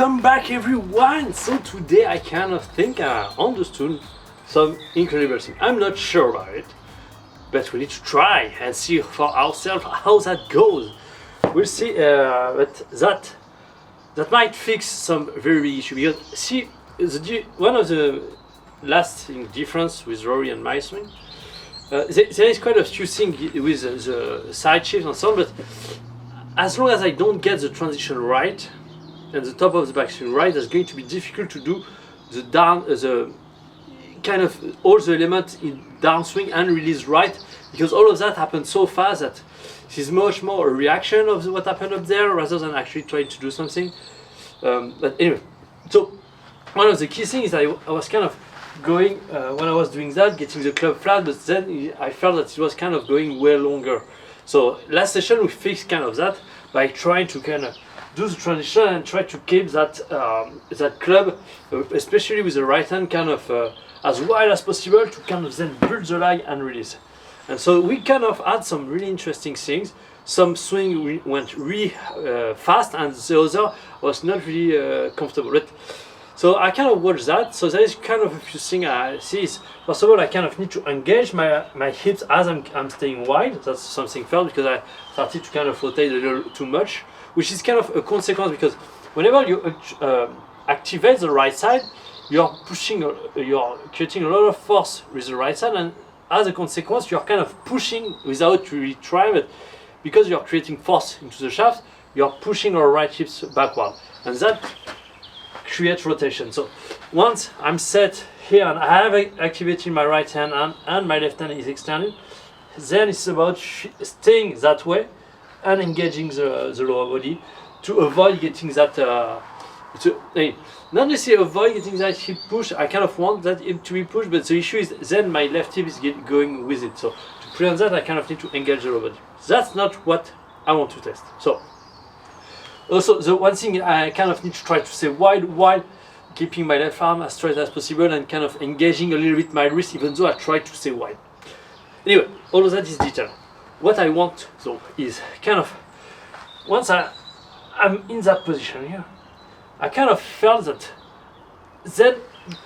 Welcome back everyone! So today I kind of think I understood some incredible thing. I'm not sure about it, but we need to try and see for ourselves how that goes. We'll see, but that might fix some very big issue, because see, one of the lasting difference with Rory and my swing, there is quite a few things with the side shift and so on, but as long as I don't get the transition right and the top of the backswing right, it's going to be difficult to do the the kind of all the elements in downswing and release right, because all of that happens so fast that this is much more a reaction of what happened up there rather than actually trying to do something. But anyway, so one of the key things is I was kind of going, when I was doing that, getting the club flat, but then I felt that it was kind of going way longer. So last session we fixed kind of that by trying to kind of do the transition and try to keep that that club, especially with the right hand, kind of as wide as possible to kind of then build the lag and release. And so we kind of had some really interesting things. Some swing went really fast and the other was not really comfortable. But, so I kind of watched that. So there is kind of a few things I see. Is, first of all, I kind of need to engage my hips as I'm staying wide. That's something felt because I started to kind of rotate a little too much, which is kind of a consequence, because whenever you activate the right side, you're creating a lot of force with the right side, and as a consequence, you're kind of pushing without really trying, but because you're creating force into the shaft, you're pushing our right hips backward, and that creates rotation. So once I'm set here and I have activated my right hand and my left hand is extended, then it's about staying that way and engaging the lower body to avoid getting that not necessarily avoid getting that hip push. I kind of want that hip to be pushed, but the issue is then my left hip is going with it. So to prevent that, I kind of need to engage the lower body. That's not what I want to test. So also the one thing I kind of need to try to stay wide while keeping my left arm as straight as possible and kind of engaging a little bit my wrist, even though I try to stay wide. Anyway, all of that is detail. What I want though is kind of, once I'm in that position here, I kind of felt that then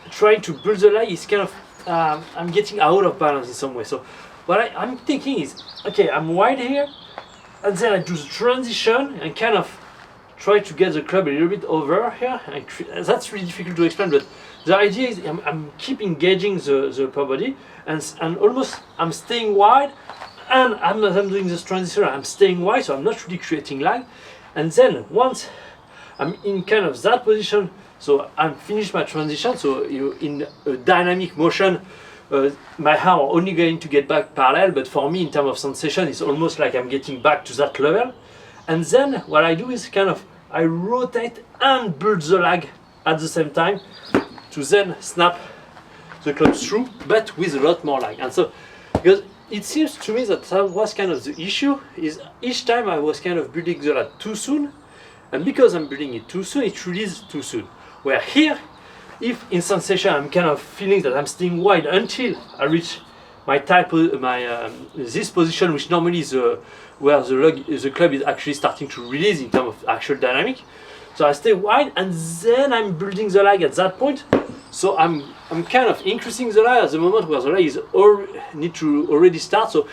trying to build the leg is kind of, I'm getting out of balance in some way. So what I'm thinking is, okay, I'm wide here, and then I do the transition and kind of try to get the club a little bit over here. And that's really difficult to explain, but the idea is I'm keep engaging the upper body, and almost I'm staying wide, and as I'm doing this transition, I'm staying wide, so I'm not really creating lag. And then once I'm in kind of that position, so I'm finished my transition, so in a dynamic motion, my arm are only going to get back parallel, but for me in terms of sensation, it's almost like I'm getting back to that level. And then what I do is kind of, I rotate and build the lag at the same time to then snap the club through, but with a lot more lag. And so, because it seems to me that was kind of the issue, is each time I was kind of building the lag too soon, and because I'm building it too soon, it releases too soon. Where here, if in sensation I'm kind of feeling that I'm staying wide until I reach my this position, which normally is where the club is actually starting to release in terms of actual dynamic. So I stay wide, and then I'm building the lag at that point. So I'm kind of increasing the lag at the moment where the lag is need to already start. So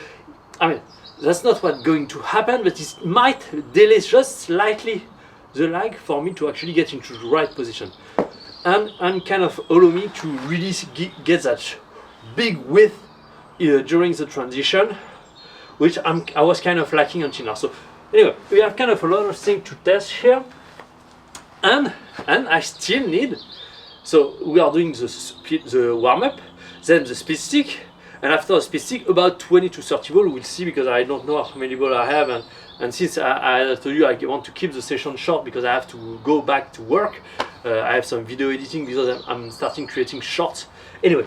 I mean, that's not what's going to happen, but it might delay just slightly the lag for me to actually get into the right position, and kind of allow me to really get that big width during the transition, which I was kind of lacking until now. So anyway, we have kind of a lot of things to test here, and I still need, so we are doing the warm-up, then the speed stick, and after the speed stick about 20 to 30 balls, we'll see, because I don't know how many balls I have, and since I told you I want to keep the session short because I have to go back to work, I have some video editing because I'm starting creating shorts. Anyway,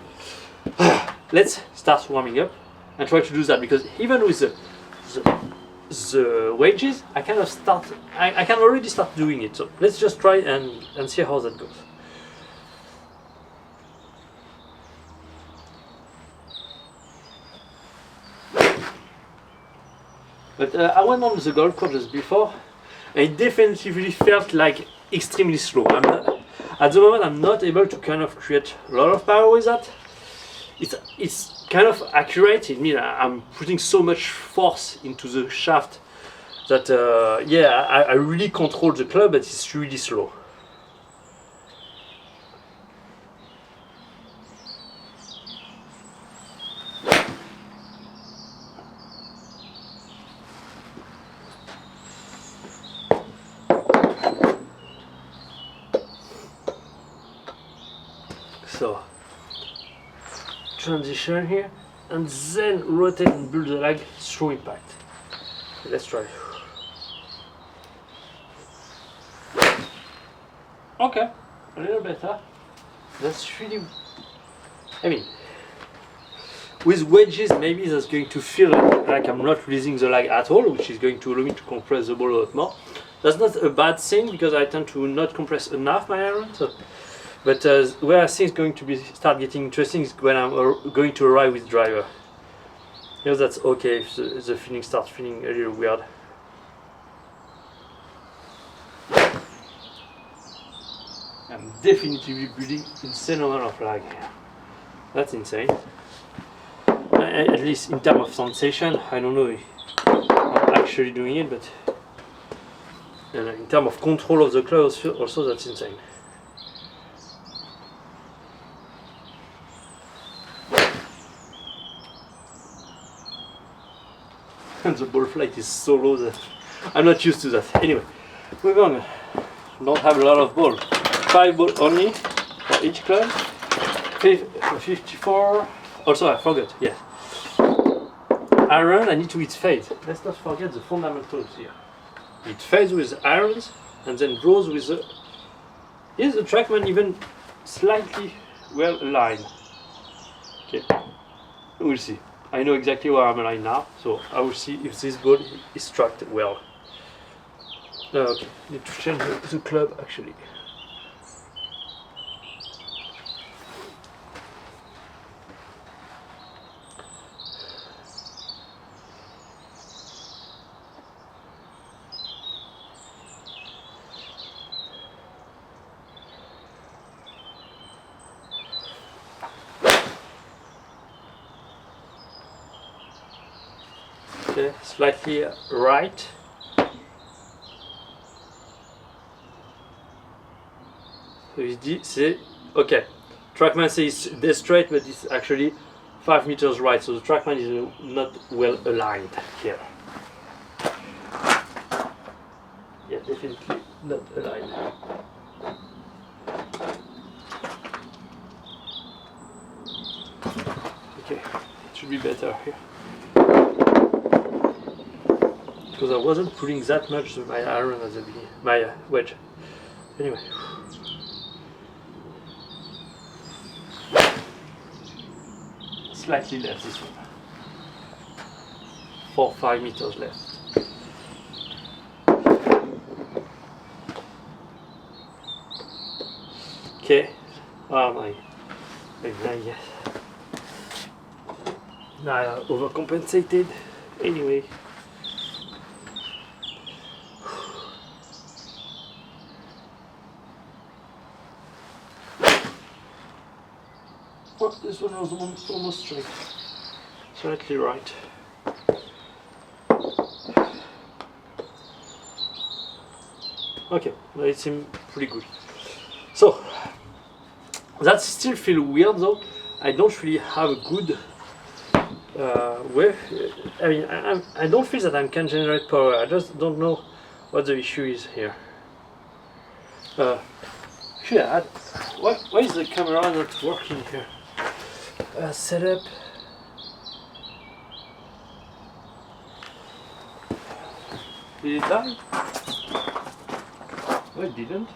let's start warming up and try to do that, because even with the wages, I kind of I can already start doing it. So let's just try and see how that goes. But I went on the golf course just before, and it definitely felt like extremely slow. At the moment, I'm not able to kind of create a lot of power with that. It's kind of accurate. It means I'm putting so much force into the shaft that I really control the club, but it's really slow. So transition here, and then rotate and build the lag through impact. Okay, let's try. Okay, a little better. That's really, I mean, with wedges maybe that's going to feel like I'm not releasing the lag at all, which is going to allow me to compress the ball a lot more. That's not a bad thing because I tend to not compress enough my iron. So. But where I think it's going to start getting interesting is when I'm going to arrive with driver. You know, that's okay if the feeling starts feeling a little weird. I'm definitely building insane amount of lag. That's insane. At least in terms of sensation, I don't know if I'm actually doing it, but in terms of control of the club also that's insane. And the ball flight is so low that I'm not used to that. Anyway, moving on. Don't have a lot of ball. 5 balls only for each club. 54. Also, I forgot. Yeah. Iron. I need to hit fade. Let's not forget the fundamentals here. It fades with irons and then draws with the. Is the trackman even slightly well aligned? Okay. We'll see. I know exactly where I'm aligned now, so I will see if this ball is tracked well. Okay, need to change the club actually. Okay, slightly right. So okay, trackman says dead straight, but it's actually 5 meters right, so the trackman is not well aligned here. Yeah, definitely not aligned. Okay, it should be better here. Because I wasn't pulling that much of my iron at the beginning, my wedge. Anyway. Slightly left this one. 4-5 meters left. Okay. Oh my. Yes. Now I overcompensated. Anyway. Oh, this one was almost straight. Slightly right. Okay, well, it seems pretty good. So, that still feels weird though. I don't really have a good way. I mean, I don't feel that I can generate power. I just don't know what the issue is here. Yeah, why is the camera not working here? Setup. Did it die? No, it didn't.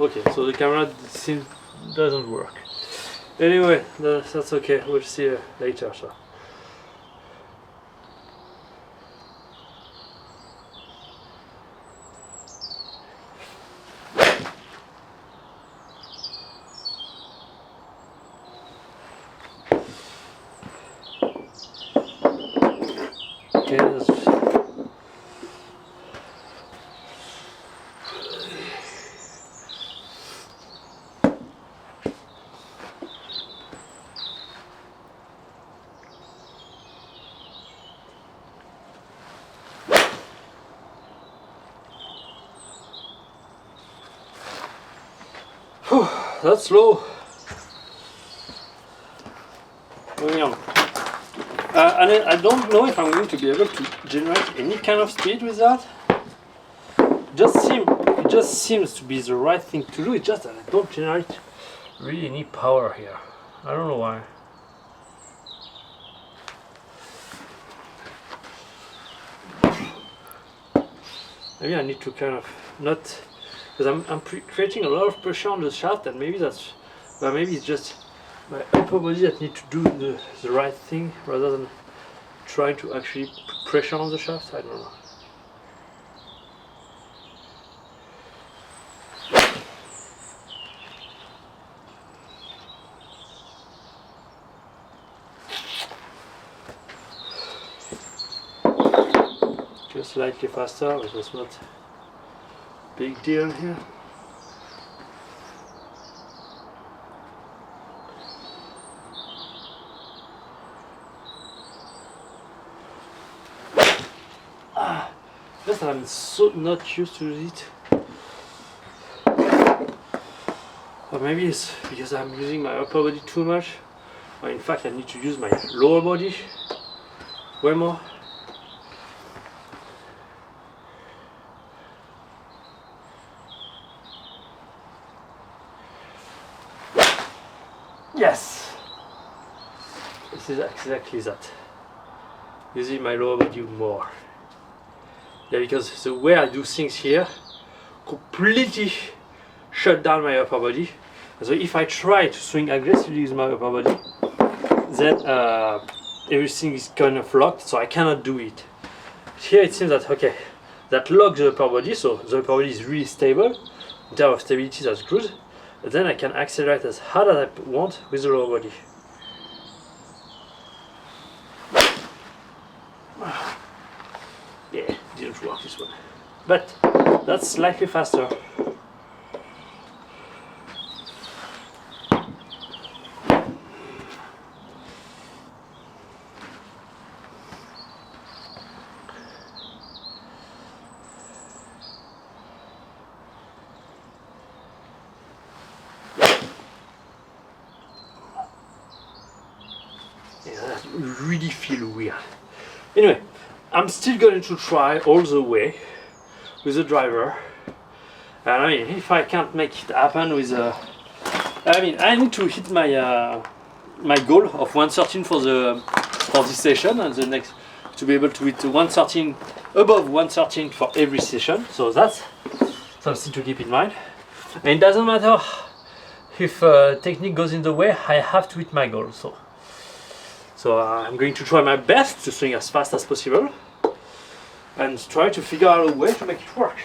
Okay, so the camera doesn't work. Anyway, that's okay. We'll see later. So. Okay, that's... Whew, that's slow. Moving on. And I don't know if I'm going to be able to generate any kind of speed with that. It just seems to be the right thing to do. It's just that I don't generate really any power here. I don't know why. Maybe I need to kind of not, because I'm creating a lot of pressure on the shaft, and maybe that's, well, maybe it's just my upper body that need to do the right thing rather than trying to actually put pressure on the shaft. I don't know. Just slightly faster, but that's not a big deal here. Just that I'm so not used to it. Or maybe it's because I'm using my upper body too much. Or in fact I need to use my lower body way more. Yes! This is exactly that. Using my lower body more. Yeah, because the way I do things here completely shut down my upper body. So if I try to swing aggressively with my upper body, then everything is kind of locked, so I cannot do it. Here it seems that, okay, that locks the upper body, so the upper body is really stable. In terms of stability, that's good. But then I can accelerate as hard as I want with the lower body. Yeah, didn't work this one. But that's slightly faster. Yeah, that really feel weird. Anyway, I'm still going to try all the way with the driver. And I mean, if I can't make it happen with I mean, I need to hit my my goal of 113 for this session, and the next to be able to hit 113 above 113 for every session. So that's something to keep in mind. And it doesn't matter if technique goes in the way, I have to hit my goal. So I'm going to try my best to swing as fast as possible and try to figure out a way to make it work.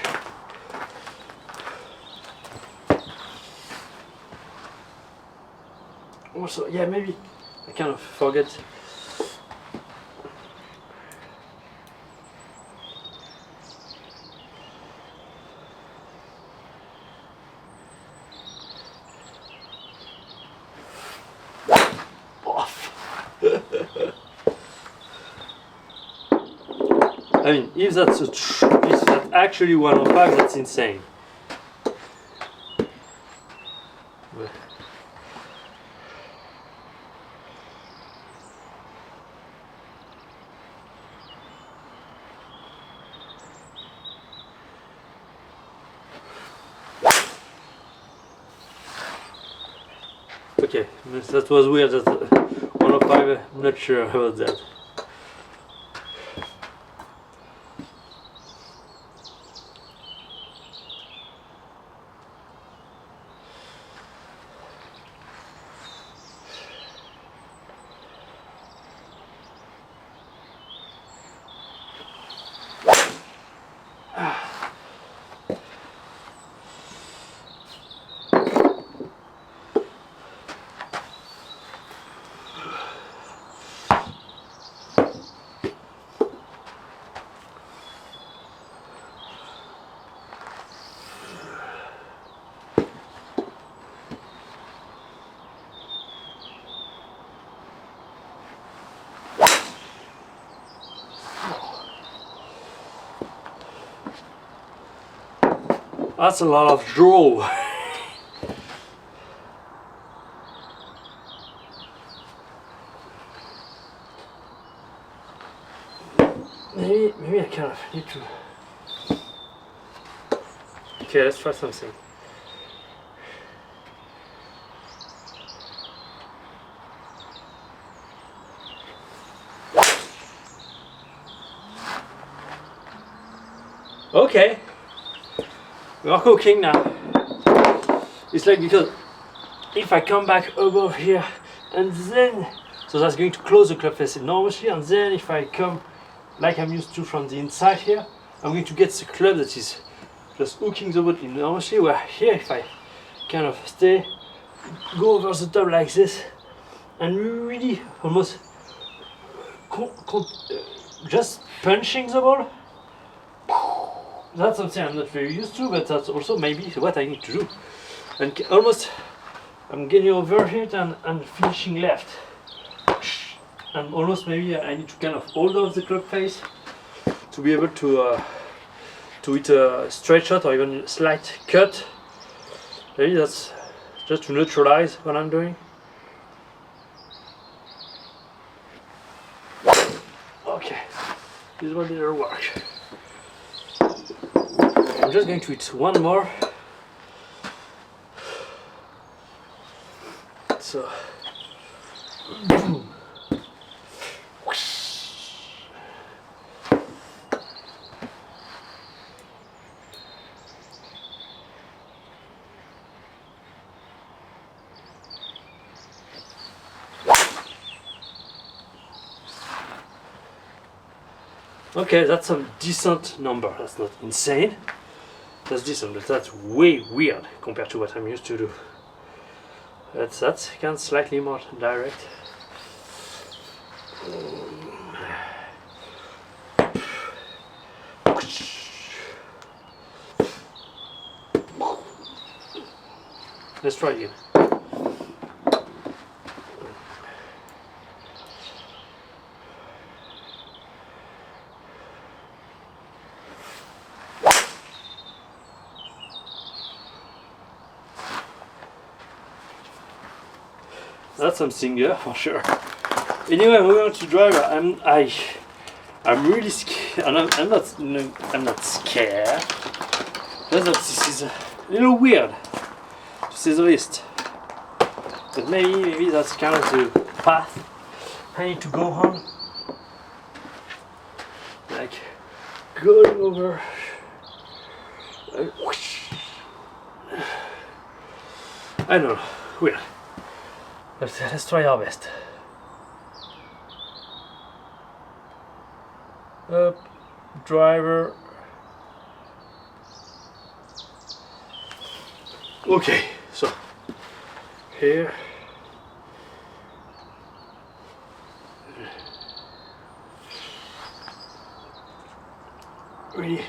Also, yeah, maybe I kind of forget. I mean, if that's actually 105, that's insane. Okay, that was weird. That 105. I'm not sure about that. That's a lot of draw. Maybe I kind of need to. Okay, let's try something. Okay, we are cooking now. It's like, because if I come back above here and then, so that's going to close the club face enormously, and then if I come like I'm used to from the inside here, I'm going to get the club that is just hooking the wood enormously, where here if I kind of go over the top like this and really almost just punching the ball, that's something I'm not very used to, but that's also maybe what I need to do. And almost I'm getting over it and finishing left. And almost maybe I need to kind of hold off the club face to be able to hit a straight shot or even a slight cut. Maybe that's just to neutralize what I'm doing. Okay, this one didn't work. I'm just going to hit one more. So, boom. Okay, that's a decent number. That's not insane. That's decent, but that's way weird compared to what I'm used to do. That's kind of slightly more direct. Let's try again. That's something, yeah, for sure. Anyway, moving on to driver. I'm really scared. I'm not scared. Just that this is a little weird, to say the least. But maybe that's kind of the path I need to go on. Like going over. I don't know. Weird. Let's try our best. Up, driver. Okay, so here. Really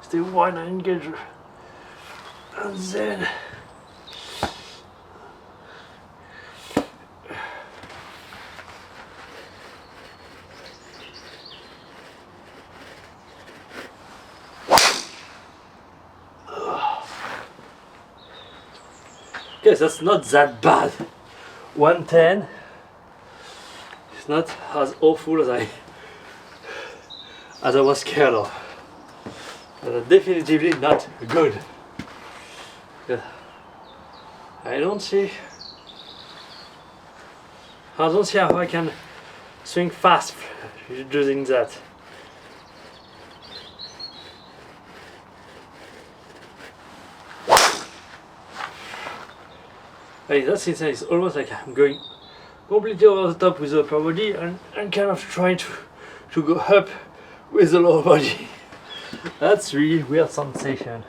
stay wide and engage. And then okay, that's not that bad. 110. It's not as awful as I was scared of. But definitively not good. Yeah. I don't see how I can swing fast using that. Hey, that's insane. It's almost like I'm going completely over the top with the upper body and kind of trying to go up with the lower body. That's really weird sensation.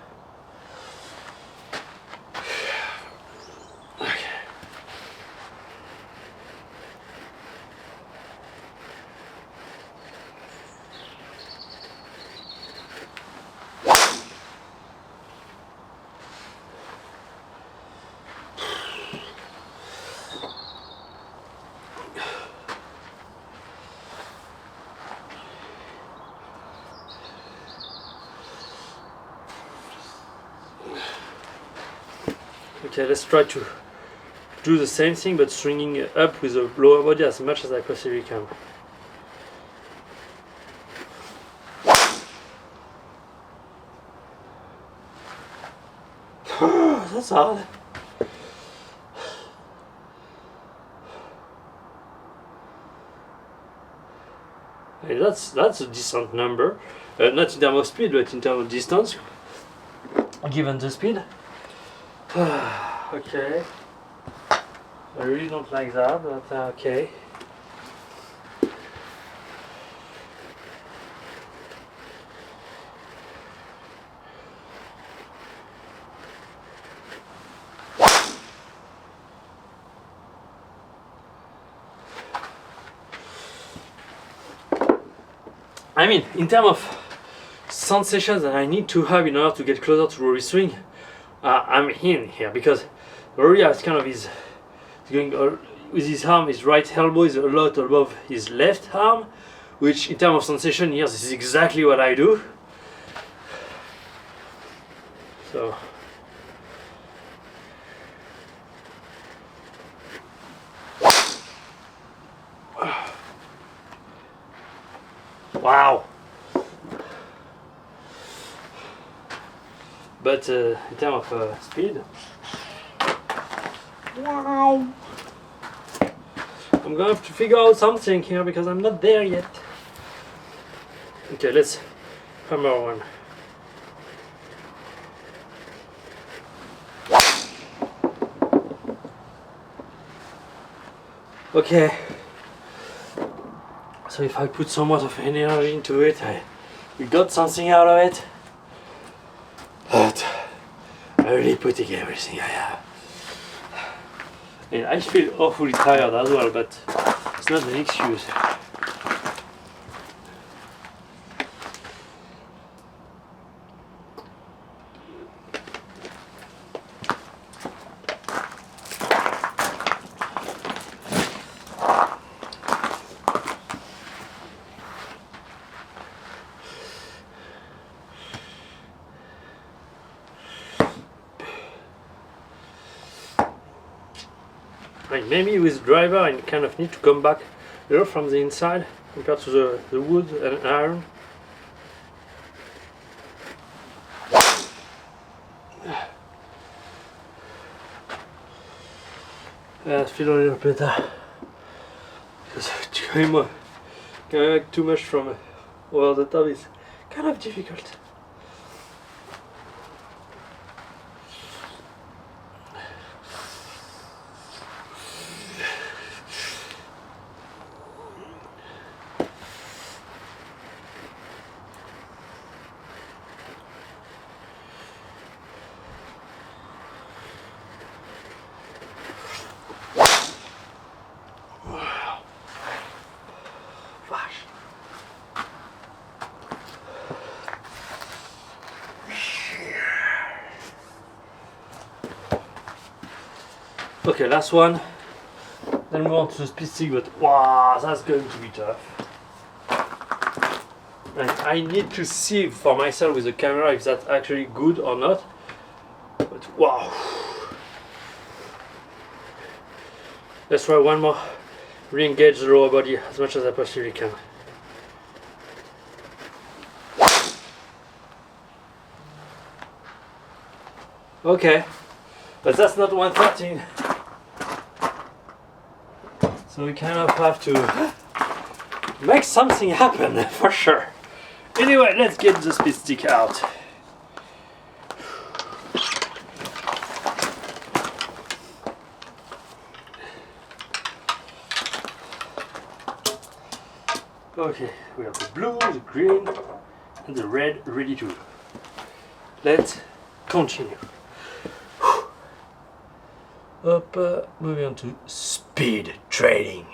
Okay, let's try to do the same thing but swinging up with the lower body as much as I possibly can. That's hard. Hey, that's a decent number, not in terms of speed but in terms of distance given the speed. Okay, I really don't like that, but okay. I mean, in terms of sensations that I need to have in order to get closer to Rory's swing, I'm in here because Rory has kind of is going with his arm, his right elbow is a lot above his left arm, which in terms of sensation here, this is exactly what I do. So. Wow! But in terms of speed, wow! I'm gonna have to figure out something here because I'm not there yet. Okay, let's hammer one. Okay. So if I put somewhat of energy into it, we got something out of it. But I'm really putting everything I have. And I feel awfully tired as well, but it's not an excuse. Like maybe with driver I kind of need to come back from the inside compared to the wood and iron. I feel a little better because coming back too much from over the top is kind of difficult. Okay, last one. Then move on to the speed stick, but wow, that's going to be tough. And I need to see for myself with the camera if that's actually good or not. But wow. Let's try one more. Re-engage the lower body as much as I possibly can. Okay, but that's not 113. So we kind of have to make something happen for sure. Anyway, let's get the speed stick out. Okay, we have the blue, the green, and the red ready to go. Let's continue. Up, moving on to speed trading.